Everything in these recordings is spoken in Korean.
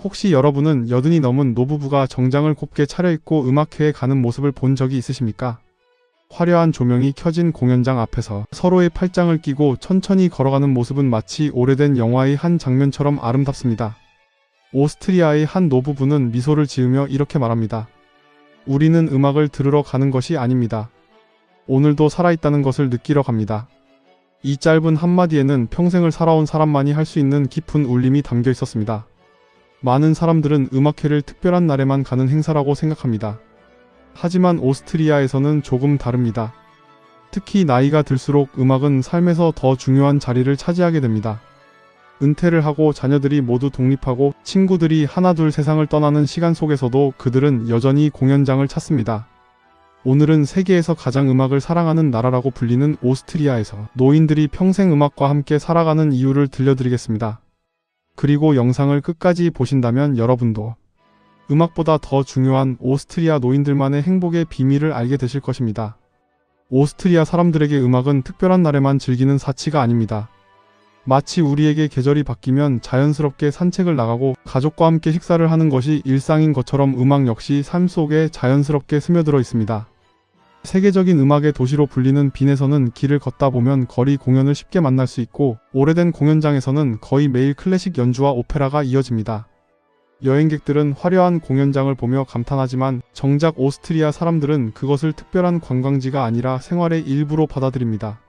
혹시 여러분은 여든이 넘은 노부부가 정장을 곱게 차려입고 음악회에 가는 모습을 본 적이 있으십니까? 화려한 조명이 켜진 공연장 앞에서 서로의 팔짱을 끼고 천천히 걸어가는 모습은 마치 오래된 영화의 한 장면처럼 아름답습니다. 오스트리아의 한 노부부는 미소를 지으며 이렇게 말합니다. 우리는 음악을 들으러 가는 것이 아닙니다. 오늘도 살아있다는 것을 느끼러 갑니다. 이 짧은 한마디에는 평생을 살아온 사람만이 할 수 있는 깊은 울림이 담겨 있었습니다. 많은 사람들은 음악회를 특별한 날에만 가는 행사라고 생각합니다. 하지만 오스트리아에서는 조금 다릅니다. 특히 나이가 들수록 음악은 삶에서 더 중요한 자리를 차지하게 됩니다. 은퇴를 하고 자녀들이 모두 독립하고 친구들이 하나둘 세상을 떠나는 시간 속에서도 그들은 여전히 공연장을 찾습니다. 오늘은 세계에서 가장 음악을 사랑하는 나라라고 불리는 오스트리아에서 노인들이 평생 음악과 함께 살아가는 이유를 들려드리겠습니다. 그리고 영상을 끝까지 보신다면 여러분도 음악보다 더 중요한 오스트리아 노인들만의 행복의 비밀을 알게 되실 것입니다. 오스트리아 사람들에게 음악은 특별한 날에만 즐기는 사치가 아닙니다. 마치 우리에게 계절이 바뀌면 자연스럽게 산책을 나가고 가족과 함께 식사를 하는 것이 일상인 것처럼 음악 역시 삶 속에 자연스럽게 스며들어 있습니다. 세계적인 음악의 도시로 불리는 빈에서는 길을 걷다 보면 거리 공연을 쉽게 만날 수 있고 오래된 공연장에서는 거의 매일 클래식 연주와 오페라가 이어집니다. 여행객들은 화려한 공연장을 보며 감탄하지만 정작 오스트리아 사람들은 그것을 특별한 관광지가 아니라 생활의 일부로 받아들입니다.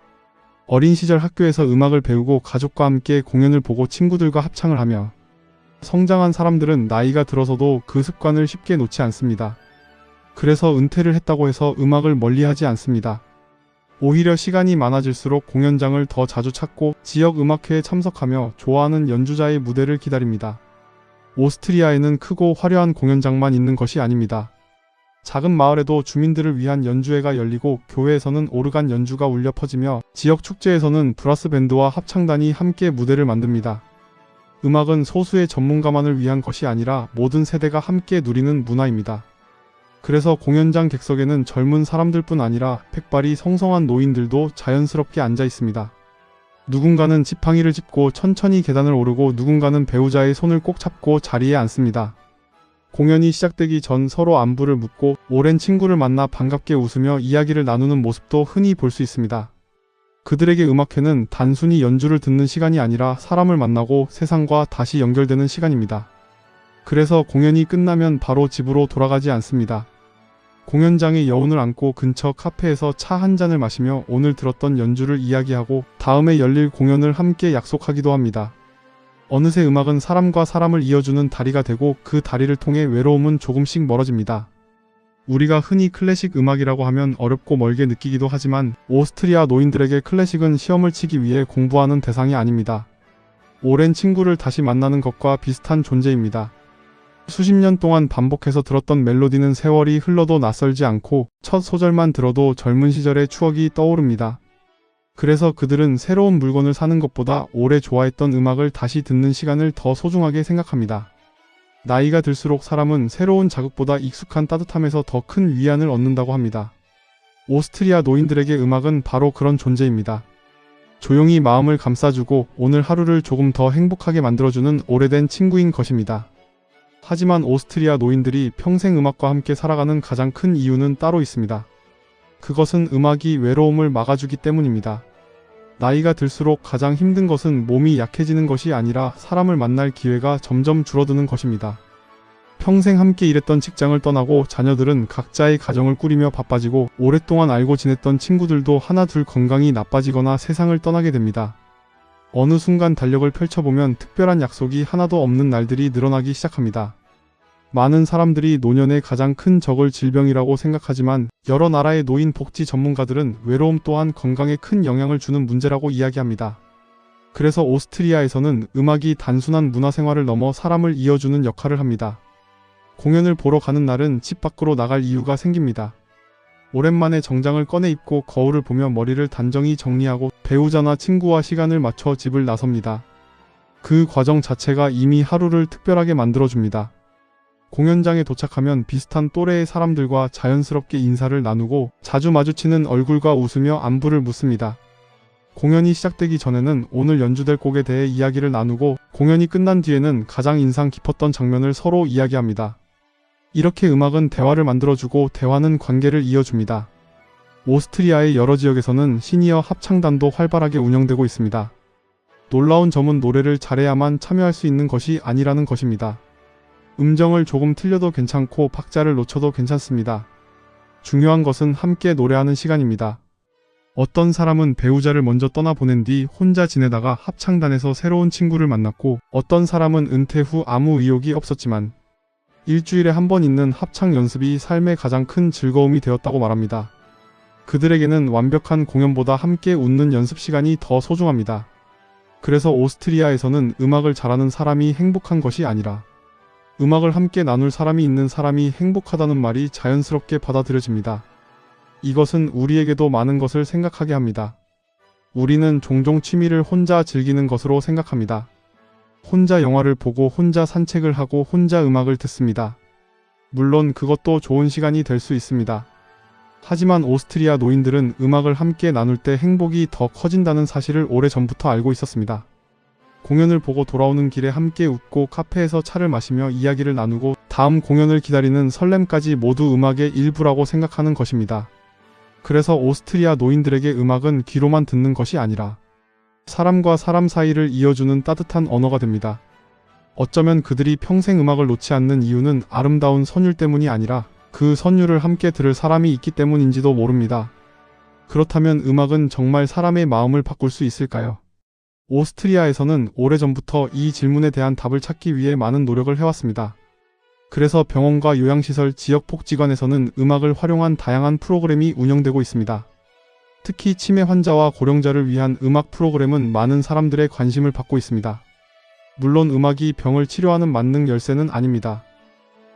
어린 시절 학교에서 음악을 배우고 가족과 함께 공연을 보고 친구들과 합창을 하며 성장한 사람들은 나이가 들어서도 그 습관을 쉽게 놓지 않습니다. 그래서 은퇴를 했다고 해서 음악을 멀리하지 않습니다. 오히려 시간이 많아질수록 공연장을 더 자주 찾고 지역 음악회에 참석하며 좋아하는 연주자의 무대를 기다립니다. 오스트리아에는 크고 화려한 공연장만 있는 것이 아닙니다. 작은 마을에도 주민들을 위한 연주회가 열리고 교회에서는 오르간 연주가 울려 퍼지며 지역 축제에서는 브라스 밴드와 합창단이 함께 무대를 만듭니다. 음악은 소수의 전문가만을 위한 것이 아니라 모든 세대가 함께 누리는 문화입니다. 그래서 공연장 객석에는 젊은 사람들뿐 아니라 백발이 성성한 노인들도 자연스럽게 앉아 있습니다. 누군가는 지팡이를 짚고 천천히 계단을 오르고 누군가는 배우자의 손을 꼭 잡고 자리에 앉습니다. 공연이 시작되기 전 서로 안부를 묻고 오랜 친구를 만나 반갑게 웃으며 이야기를 나누는 모습도 흔히 볼 수 있습니다. 그들에게 음악회는 단순히 연주를 듣는 시간이 아니라 사람을 만나고 세상과 다시 연결되는 시간입니다. 그래서 공연이 끝나면 바로 집으로 돌아가지 않습니다. 공연장의 여운을 안고 근처 카페에서 차 한 잔을 마시며 오늘 들었던 연주를 이야기하고 다음에 열릴 공연을 함께 약속하기도 합니다. 어느새 음악은 사람과 사람을 이어주는 다리가 되고 그 다리를 통해 외로움은 조금씩 멀어집니다. 우리가 흔히 클래식 음악이라고 하면 어렵고 멀게 느끼기도 하지만 오스트리아 노인들에게 클래식은 시험을 치기 위해 공부하는 대상이 아닙니다. 오랜 친구를 다시 만나는 것과 비슷한 존재입니다. 수십 년 동안 반복해서 들었던 멜로디는 세월이 흘러도 낯설지 않고 첫 소절만 들어도 젊은 시절의 추억이 떠오릅니다. 그래서 그들은 새로운 물건을 사는 것보다 오래 좋아했던 음악을 다시 듣는 시간을 더 소중하게 생각합니다. 나이가 들수록 사람은 새로운 자극보다 익숙한 따뜻함에서 더 큰 위안을 얻는다고 합니다. 오스트리아 노인들에게 음악은 바로 그런 존재입니다. 조용히 마음을 감싸주고 오늘 하루를 조금 더 행복하게 만들어주는 오래된 친구인 것입니다. 하지만 오스트리아 노인들이 평생 음악과 함께 살아가는 가장 큰 이유는 따로 있습니다. 그것은 음악이 외로움을 막아주기 때문입니다. 나이가 들수록 가장 힘든 것은 몸이 약해지는 것이 아니라 사람을 만날 기회가 점점 줄어드는 것입니다. 평생 함께 일했던 직장을 떠나고 자녀들은 각자의 가정을 꾸리며 바빠지고 오랫동안 알고 지냈던 친구들도 하나둘 건강이 나빠지거나 세상을 떠나게 됩니다. 어느 순간 달력을 펼쳐보면 특별한 약속이 하나도 없는 날들이 늘어나기 시작합니다. 많은 사람들이 노년의 가장 큰 적을 질병이라고 생각하지만 여러 나라의 노인 복지 전문가들은 외로움 또한 건강에 큰 영향을 주는 문제라고 이야기합니다. 그래서 오스트리아에서는 음악이 단순한 문화생활을 넘어 사람을 이어주는 역할을 합니다. 공연을 보러 가는 날은 집 밖으로 나갈 이유가 생깁니다. 오랜만에 정장을 꺼내 입고 거울을 보며 머리를 단정히 정리하고 배우자나 친구와 시간을 맞춰 집을 나섭니다. 그 과정 자체가 이미 하루를 특별하게 만들어줍니다. 공연장에 도착하면 비슷한 또래의 사람들과 자연스럽게 인사를 나누고 자주 마주치는 얼굴과 웃으며 안부를 묻습니다. 공연이 시작되기 전에는 오늘 연주될 곡에 대해 이야기를 나누고 공연이 끝난 뒤에는 가장 인상 깊었던 장면을 서로 이야기합니다. 이렇게 음악은 대화를 만들어주고 대화는 관계를 이어줍니다. 오스트리아의 여러 지역에서는 시니어 합창단도 활발하게 운영되고 있습니다. 놀라운 점은 노래를 잘해야만 참여할 수 있는 것이 아니라는 것입니다. 음정을 조금 틀려도 괜찮고 박자를 놓쳐도 괜찮습니다. 중요한 것은 함께 노래하는 시간입니다. 어떤 사람은 배우자를 먼저 떠나보낸 뒤 혼자 지내다가 합창단에서 새로운 친구를 만났고, 어떤 사람은 은퇴 후 아무 의욕이 없었지만 일주일에 한 번 있는 합창 연습이 삶의 가장 큰 즐거움이 되었다고 말합니다. 그들에게는 완벽한 공연보다 함께 웃는 연습 시간이 더 소중합니다. 그래서 오스트리아에서는 음악을 잘하는 사람이 행복한 것이 아니라 음악을 함께 나눌 사람이 있는 사람이 행복하다는 말이 자연스럽게 받아들여집니다. 이것은 우리에게도 많은 것을 생각하게 합니다. 우리는 종종 취미를 혼자 즐기는 것으로 생각합니다. 혼자 영화를 보고 혼자 산책을 하고 혼자 음악을 듣습니다. 물론 그것도 좋은 시간이 될 수 있습니다. 하지만 오스트리아 노인들은 음악을 함께 나눌 때 행복이 더 커진다는 사실을 오래전부터 알고 있었습니다. 공연을 보고 돌아오는 길에 함께 웃고 카페에서 차를 마시며 이야기를 나누고 다음 공연을 기다리는 설렘까지 모두 음악의 일부라고 생각하는 것입니다. 그래서 오스트리아 노인들에게 음악은 귀로만 듣는 것이 아니라 사람과 사람 사이를 이어주는 따뜻한 언어가 됩니다. 어쩌면 그들이 평생 음악을 놓지 않는 이유는 아름다운 선율 때문이 아니라 그 선율을 함께 들을 사람이 있기 때문인지도 모릅니다. 그렇다면 음악은 정말 사람의 마음을 바꿀 수 있을까요? 오스트리아에서는 오래전부터 이 질문에 대한 답을 찾기 위해 많은 노력을 해왔습니다. 그래서 병원과 요양시설, 지역복지관에서는 음악을 활용한 다양한 프로그램이 운영되고 있습니다. 특히 치매 환자와 고령자를 위한 음악 프로그램은 많은 사람들의 관심을 받고 있습니다. 물론 음악이 병을 치료하는 만능 열쇠는 아닙니다.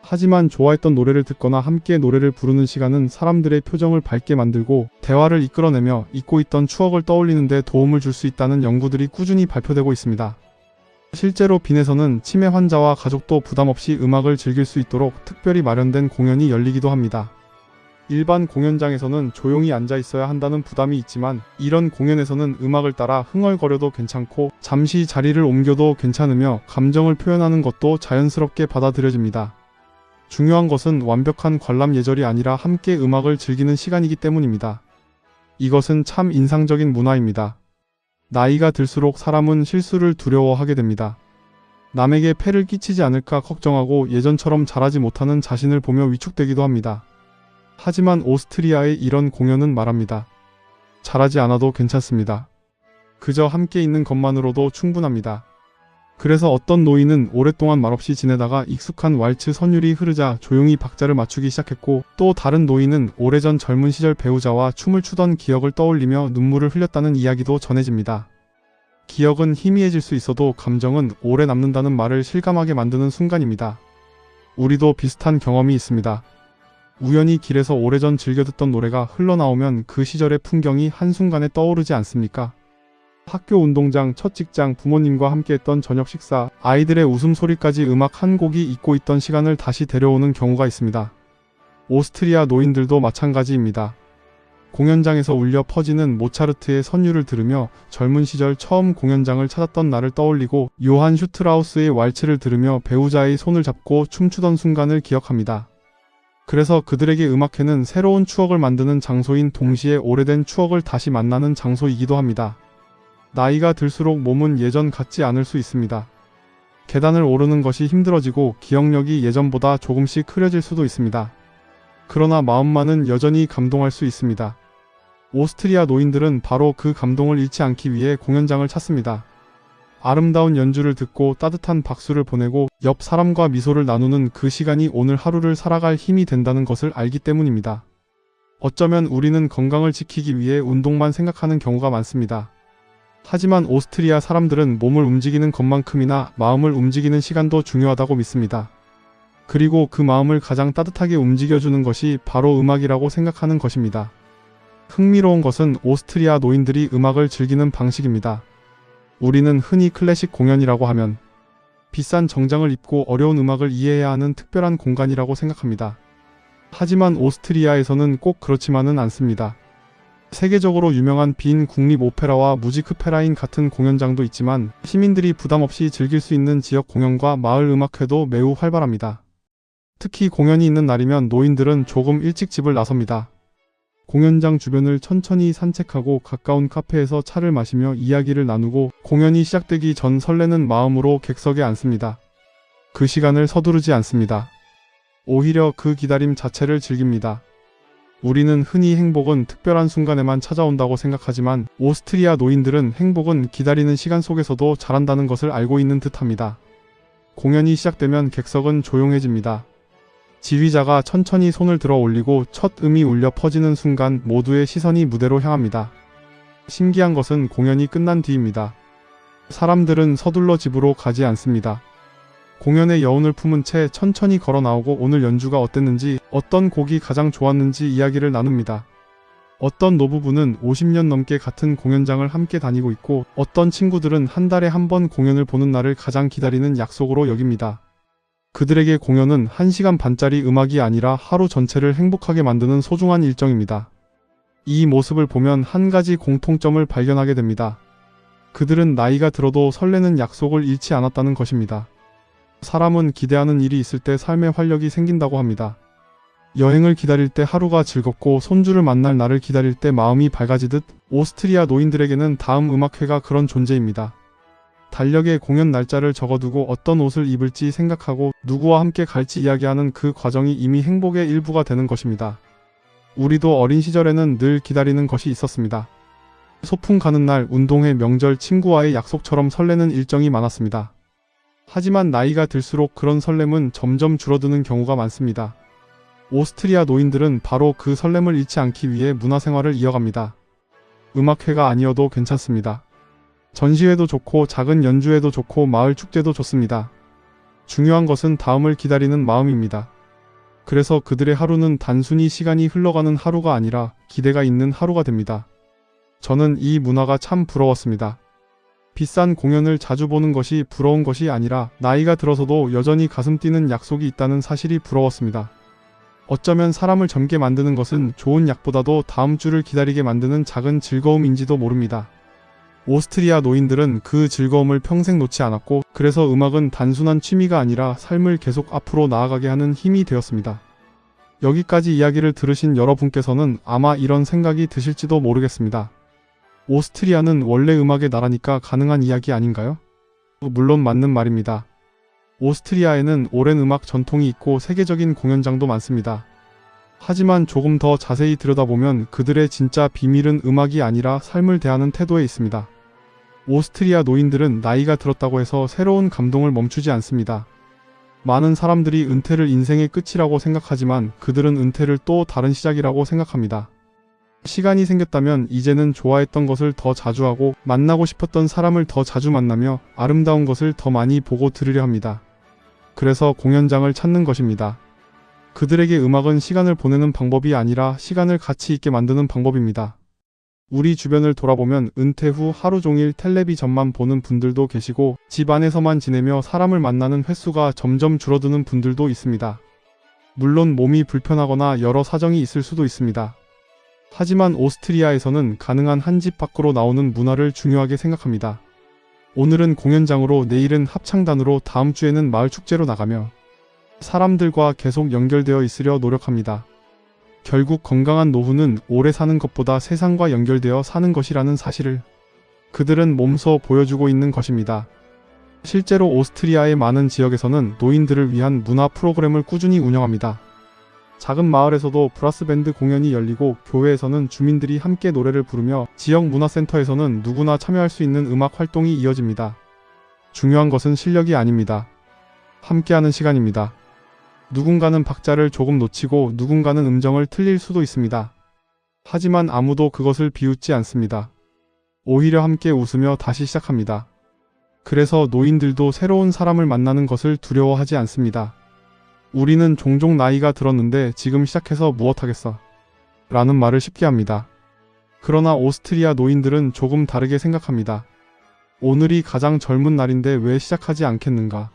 하지만 좋아했던 노래를 듣거나 함께 노래를 부르는 시간은 사람들의 표정을 밝게 만들고 대화를 이끌어내며 잊고 있던 추억을 떠올리는 데 도움을 줄 수 있다는 연구들이 꾸준히 발표되고 있습니다. 실제로 빈에서는 치매 환자와 가족도 부담 없이 음악을 즐길 수 있도록 특별히 마련된 공연이 열리기도 합니다. 일반 공연장에서는 조용히 앉아 있어야 한다는 부담이 있지만 이런 공연에서는 음악을 따라 흥얼거려도 괜찮고 잠시 자리를 옮겨도 괜찮으며 감정을 표현하는 것도 자연스럽게 받아들여집니다. 중요한 것은 완벽한 관람 예절이 아니라 함께 음악을 즐기는 시간이기 때문입니다. 이것은 참 인상적인 문화입니다. 나이가 들수록 사람은 실수를 두려워하게 됩니다. 남에게 폐를 끼치지 않을까 걱정하고 예전처럼 잘하지 못하는 자신을 보며 위축되기도 합니다. 하지만 오스트리아의 이런 공연은 말합니다. 잘하지 않아도 괜찮습니다. 그저 함께 있는 것만으로도 충분합니다. 그래서 어떤 노인은 오랫동안 말없이 지내다가 익숙한 왈츠 선율이 흐르자 조용히 박자를 맞추기 시작했고, 또 다른 노인은 오래전 젊은 시절 배우자와 춤을 추던 기억을 떠올리며 눈물을 흘렸다는 이야기도 전해집니다. 기억은 희미해질 수 있어도 감정은 오래 남는다는 말을 실감하게 만드는 순간입니다. 우리도 비슷한 경험이 있습니다. 우연히 길에서 오래전 즐겨 듣던 노래가 흘러나오면 그 시절의 풍경이 한순간에 떠오르지 않습니까? 학교 운동장, 첫 직장, 부모님과 함께했던 저녁 식사, 아이들의 웃음소리까지 음악 한 곡이 잊고 있던 시간을 다시 데려오는 경우가 있습니다. 오스트리아 노인들도 마찬가지입니다. 공연장에서 울려 퍼지는 모차르트의 선율을 들으며 젊은 시절 처음 공연장을 찾았던 날을 떠올리고 요한 슈트라우스의 왈츠를 들으며 배우자의 손을 잡고 춤추던 순간을 기억합니다. 그래서 그들에게 음악회는 새로운 추억을 만드는 장소인 동시에 오래된 추억을 다시 만나는 장소이기도 합니다. 나이가 들수록 몸은 예전 같지 않을 수 있습니다. 계단을 오르는 것이 힘들어지고 기억력이 예전보다 조금씩 흐려질 수도 있습니다. 그러나 마음만은 여전히 감동할 수 있습니다. 오스트리아 노인들은 바로 그 감동을 잃지 않기 위해 공연장을 찾습니다. 아름다운 연주를 듣고 따뜻한 박수를 보내고 옆 사람과 미소를 나누는 그 시간이 오늘 하루를 살아갈 힘이 된다는 것을 알기 때문입니다. 어쩌면 우리는 건강을 지키기 위해 운동만 생각하는 경우가 많습니다. 하지만 오스트리아 사람들은 몸을 움직이는 것만큼이나 마음을 움직이는 시간도 중요하다고 믿습니다. 그리고 그 마음을 가장 따뜻하게 움직여주는 것이 바로 음악이라고 생각하는 것입니다. 흥미로운 것은 오스트리아 노인들이 음악을 즐기는 방식입니다. 우리는 흔히 클래식 공연이라고 하면 비싼 정장을 입고 어려운 음악을 이해해야 하는 특별한 공간이라고 생각합니다. 하지만 오스트리아에서는 꼭 그렇지만은 않습니다. 세계적으로 유명한 빈 국립 오페라와 무지크페라인 같은 공연장도 있지만 시민들이 부담 없이 즐길 수 있는 지역 공연과 마을 음악회도 매우 활발합니다. 특히 공연이 있는 날이면 노인들은 조금 일찍 집을 나섭니다. 공연장 주변을 천천히 산책하고 가까운 카페에서 차를 마시며 이야기를 나누고 공연이 시작되기 전 설레는 마음으로 객석에 앉습니다. 그 시간을 서두르지 않습니다. 오히려 그 기다림 자체를 즐깁니다. 우리는 흔히 행복은 특별한 순간에만 찾아온다고 생각하지만 오스트리아 노인들은 행복은 기다리는 시간 속에서도 자란다는 것을 알고 있는 듯합니다. 공연이 시작되면 객석은 조용해집니다. 지휘자가 천천히 손을 들어 올리고 첫 음이 울려 퍼지는 순간 모두의 시선이 무대로 향합니다. 신기한 것은 공연이 끝난 뒤입니다. 사람들은 서둘러 집으로 가지 않습니다. 공연의 여운을 품은 채 천천히 걸어 나오고 오늘 연주가 어땠는지, 어떤 곡이 가장 좋았는지 이야기를 나눕니다. 어떤 노부부는 50년 넘게 같은 공연장을 함께 다니고 있고 어떤 친구들은 한 달에 한 번 공연을 보는 날을 가장 기다리는 약속으로 여깁니다. 그들에게 공연은 1시간 반짜리 음악이 아니라 하루 전체를 행복하게 만드는 소중한 일정입니다. 이 모습을 보면 한 가지 공통점을 발견하게 됩니다. 그들은 나이가 들어도 설레는 약속을 잃지 않았다는 것입니다. 사람은 기대하는 일이 있을 때 삶의 활력이 생긴다고 합니다. 여행을 기다릴 때 하루가 즐겁고 손주를 만날 날을 기다릴 때 마음이 밝아지듯 오스트리아 노인들에게는 다음 음악회가 그런 존재입니다. 달력에 공연 날짜를 적어두고 어떤 옷을 입을지 생각하고 누구와 함께 갈지 이야기하는 그 과정이 이미 행복의 일부가 되는 것입니다. 우리도 어린 시절에는 늘 기다리는 것이 있었습니다. 소풍 가는 날, 운동회, 명절, 친구와의 약속처럼 설레는 일정이 많았습니다. 하지만 나이가 들수록 그런 설렘은 점점 줄어드는 경우가 많습니다. 오스트리아 노인들은 바로 그 설렘을 잃지 않기 위해 문화생활을 이어갑니다. 음악회가 아니어도 괜찮습니다. 전시회도 좋고 작은 연주회도 좋고 마을 축제도 좋습니다. 중요한 것은 다음을 기다리는 마음입니다. 그래서 그들의 하루는 단순히 시간이 흘러가는 하루가 아니라 기대가 있는 하루가 됩니다. 저는 이 문화가 참 부러웠습니다. 비싼 공연을 자주 보는 것이 부러운 것이 아니라 나이가 들어서도 여전히 가슴 뛰는 약속이 있다는 사실이 부러웠습니다. 어쩌면 사람을 젊게 만드는 것은 좋은 약보다도 다음 주를 기다리게 만드는 작은 즐거움인지도 모릅니다. 오스트리아 노인들은 그 즐거움을 평생 놓지 않았고 그래서 음악은 단순한 취미가 아니라 삶을 계속 앞으로 나아가게 하는 힘이 되었습니다. 여기까지 이야기를 들으신 여러분께서는 아마 이런 생각이 드실지도 모르겠습니다. 오스트리아는 원래 음악의 나라니까 가능한 이야기 아닌가요? 물론 맞는 말입니다. 오스트리아에는 오랜 음악 전통이 있고 세계적인 공연장도 많습니다. 하지만 조금 더 자세히 들여다보면 그들의 진짜 비밀은 음악이 아니라 삶을 대하는 태도에 있습니다. 오스트리아 노인들은 나이가 들었다고 해서 새로운 감동을 멈추지 않습니다. 많은 사람들이 은퇴를 인생의 끝이라고 생각하지만 그들은 은퇴를 또 다른 시작이라고 생각합니다. 시간이 생겼다면 이제는 좋아했던 것을 더 자주 하고 만나고 싶었던 사람을 더 자주 만나며 아름다운 것을 더 많이 보고 들으려 합니다. 그래서 공연장을 찾는 것입니다. 그들에게 음악은 시간을 보내는 방법이 아니라 시간을 가치 있게 만드는 방법입니다. 우리 주변을 돌아보면 은퇴 후 하루 종일 텔레비전만 보는 분들도 계시고 집 안에서만 지내며 사람을 만나는 횟수가 점점 줄어드는 분들도 있습니다. 물론 몸이 불편하거나 여러 사정이 있을 수도 있습니다. 하지만 오스트리아에서는 가능한 한 집 밖으로 나오는 문화를 중요하게 생각합니다. 오늘은 공연장으로, 내일은 합창단으로, 다음 주에는 마을 축제로 나가며 사람들과 계속 연결되어 있으려 노력합니다. 결국 건강한 노후는 오래 사는 것보다 세상과 연결되어 사는 것이라는 사실을 그들은 몸소 보여주고 있는 것입니다. 실제로 오스트리아의 많은 지역에서는 노인들을 위한 문화 프로그램을 꾸준히 운영합니다. 작은 마을에서도 브라스밴드 공연이 열리고 교회에서는 주민들이 함께 노래를 부르며 지역 문화센터에서는 누구나 참여할 수 있는 음악 활동이 이어집니다. 중요한 것은 실력이 아닙니다. 함께하는 시간입니다. 누군가는 박자를 조금 놓치고 누군가는 음정을 틀릴 수도 있습니다. 하지만 아무도 그것을 비웃지 않습니다. 오히려 함께 웃으며 다시 시작합니다. 그래서 노인들도 새로운 사람을 만나는 것을 두려워하지 않습니다. 우리는 종종 나이가 들었는데 지금 시작해서 무엇하겠어? 라는 말을 쉽게 합니다. 그러나 오스트리아 노인들은 조금 다르게 생각합니다. 오늘이 가장 젊은 날인데 왜 시작하지 않겠는가?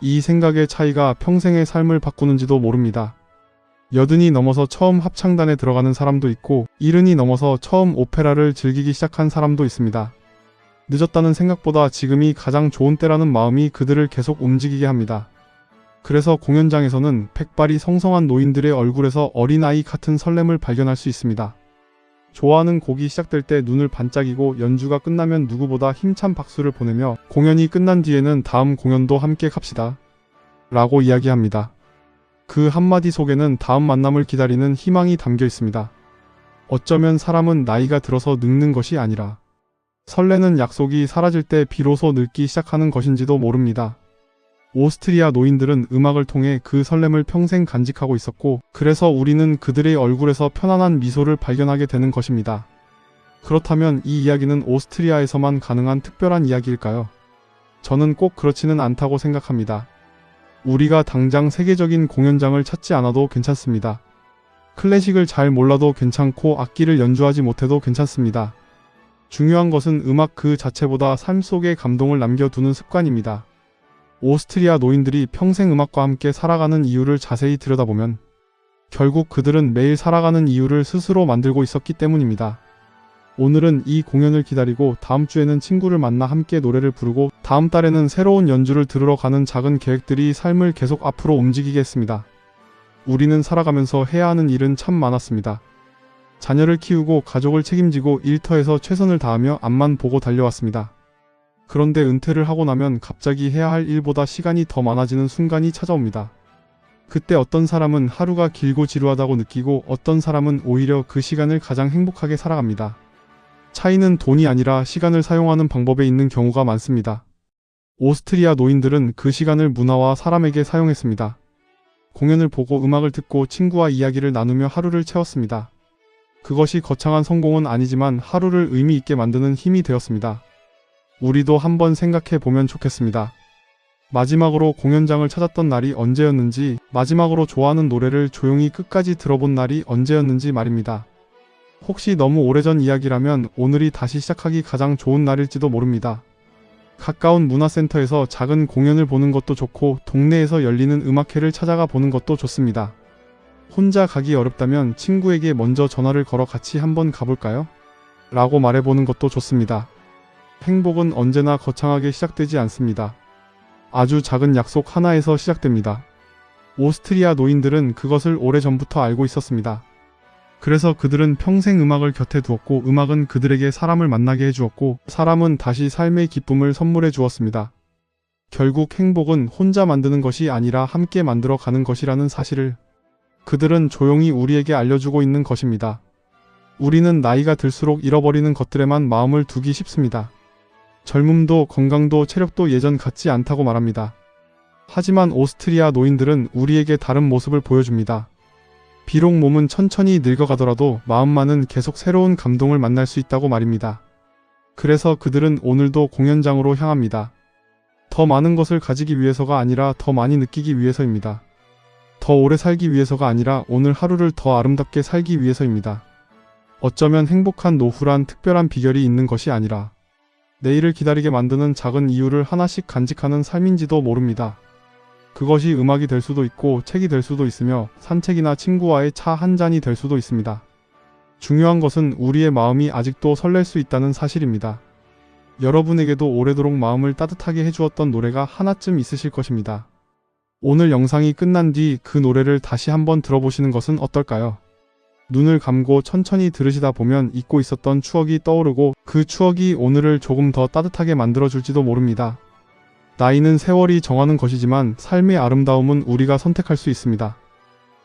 이 생각의 차이가 평생의 삶을 바꾸는지도 모릅니다. 80이 넘어서 처음 합창단에 들어가는 사람도 있고 70이 넘어서 처음 오페라를 즐기기 시작한 사람도 있습니다. 늦었다는 생각보다 지금이 가장 좋은 때라는 마음이 그들을 계속 움직이게 합니다. 그래서 공연장에서는 백발이 성성한 노인들의 얼굴에서 어린아이 같은 설렘을 발견할 수 있습니다. 좋아하는 곡이 시작될 때 눈을 반짝이고 연주가 끝나면 누구보다 힘찬 박수를 보내며 공연이 끝난 뒤에는 다음 공연도 함께 갑시다 라고 이야기합니다. 그 한마디 속에는 다음 만남을 기다리는 희망이 담겨 있습니다. 어쩌면 사람은 나이가 들어서 늙는 것이 아니라 설레는 약속이 사라질 때 비로소 늙기 시작하는 것인지도 모릅니다. 오스트리아 노인들은 음악을 통해 그 설렘을 평생 간직하고 있었고 그래서 우리는 그들의 얼굴에서 편안한 미소를 발견하게 되는 것입니다. 그렇다면 이 이야기는 오스트리아에서만 가능한 특별한 이야기일까요? 저는 꼭 그렇지는 않다고 생각합니다. 우리가 당장 세계적인 공연장을 찾지 않아도 괜찮습니다. 클래식을 잘 몰라도 괜찮고 악기를 연주하지 못해도 괜찮습니다. 중요한 것은 음악 그 자체보다 삶 속에 감동을 남겨두는 습관입니다. 오스트리아 노인들이 평생 음악과 함께 살아가는 이유를 자세히 들여다보면 결국 그들은 매일 살아가는 이유를 스스로 만들고 있었기 때문입니다. 오늘은 이 공연을 기다리고 다음 주에는 친구를 만나 함께 노래를 부르고 다음 달에는 새로운 연주를 들으러 가는 작은 계획들이 삶을 계속 앞으로 움직이게 했습니다. 우리는 살아가면서 해야 하는 일은 참 많았습니다. 자녀를 키우고 가족을 책임지고 일터에서 최선을 다하며 앞만 보고 달려왔습니다. 그런데 은퇴를 하고 나면 갑자기 해야 할 일보다 시간이 더 많아지는 순간이 찾아옵니다. 그때 어떤 사람은 하루가 길고 지루하다고 느끼고 어떤 사람은 오히려 그 시간을 가장 행복하게 살아갑니다. 차이는 돈이 아니라 시간을 사용하는 방법에 있는 경우가 많습니다. 오스트리아 노인들은 그 시간을 문화와 사람에게 사용했습니다. 공연을 보고 음악을 듣고 친구와 이야기를 나누며 하루를 채웠습니다. 그것이 거창한 성공은 아니지만 하루를 의미 있게 만드는 힘이 되었습니다. 우리도 한번 생각해 보면 좋겠습니다. 마지막으로 공연장을 찾았던 날이 언제였는지, 마지막으로 좋아하는 노래를 조용히 끝까지 들어본 날이 언제였는지 말입니다. 혹시 너무 오래전 이야기라면 오늘이 다시 시작하기 가장 좋은 날일지도 모릅니다. 가까운 문화센터에서 작은 공연을 보는 것도 좋고 동네에서 열리는 음악회를 찾아가 보는 것도 좋습니다. 혼자 가기 어렵다면 친구에게 먼저 전화를 걸어 같이 한번 가볼까요? 라고 말해보는 것도 좋습니다. 행복은 언제나 거창하게 시작되지 않습니다. 아주 작은 약속 하나에서 시작됩니다. 오스트리아 노인들은 그것을 오래전부터 알고 있었습니다. 그래서 그들은 평생 음악을 곁에 두었고 음악은 그들에게 사람을 만나게 해주었고 사람은 다시 삶의 기쁨을 선물해 주었습니다. 결국 행복은 혼자 만드는 것이 아니라 함께 만들어 가는 것이라는 사실을 그들은 조용히 우리에게 알려주고 있는 것입니다. 우리는 나이가 들수록 잃어버리는 것들에만 마음을 두기 쉽습니다. 젊음도 건강도 체력도 예전 같지 않다고 말합니다. 하지만 오스트리아 노인들은 우리에게 다른 모습을 보여줍니다. 비록 몸은 천천히 늙어가더라도 마음만은 계속 새로운 감동을 만날 수 있다고 말입니다. 그래서 그들은 오늘도 공연장으로 향합니다. 더 많은 것을 가지기 위해서가 아니라 더 많이 느끼기 위해서입니다. 더 오래 살기 위해서가 아니라 오늘 하루를 더 아름답게 살기 위해서입니다. 어쩌면 행복한 노후란 특별한 비결이 있는 것이 아니라 내일을 기다리게 만드는 작은 이유를 하나씩 간직하는 삶인지도 모릅니다. 그것이 음악이 될 수도 있고 책이 될 수도 있으며 산책이나 친구와의 차 한 잔이 될 수도 있습니다. 중요한 것은 우리의 마음이 아직도 설렐 수 있다는 사실입니다. 여러분에게도 오래도록 마음을 따뜻하게 해주었던 노래가 하나쯤 있으실 것입니다. 오늘 영상이 끝난 뒤 그 노래를 다시 한번 들어보시는 것은 어떨까요? 눈을 감고 천천히 들으시다 보면 잊고 있었던 추억이 떠오르고 그 추억이 오늘을 조금 더 따뜻하게 만들어줄지도 모릅니다. 나이는 세월이 정하는 것이지만 삶의 아름다움은 우리가 선택할 수 있습니다.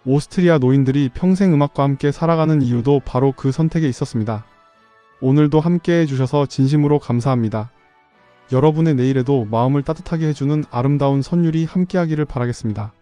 오스트리아 노인들이 평생 음악과 함께 살아가는 이유도 바로 그 선택에 있었습니다. 오늘도 함께 해주셔서 진심으로 감사합니다. 여러분의 내일에도 마음을 따뜻하게 해주는 아름다운 선율이 함께하기를 바라겠습니다.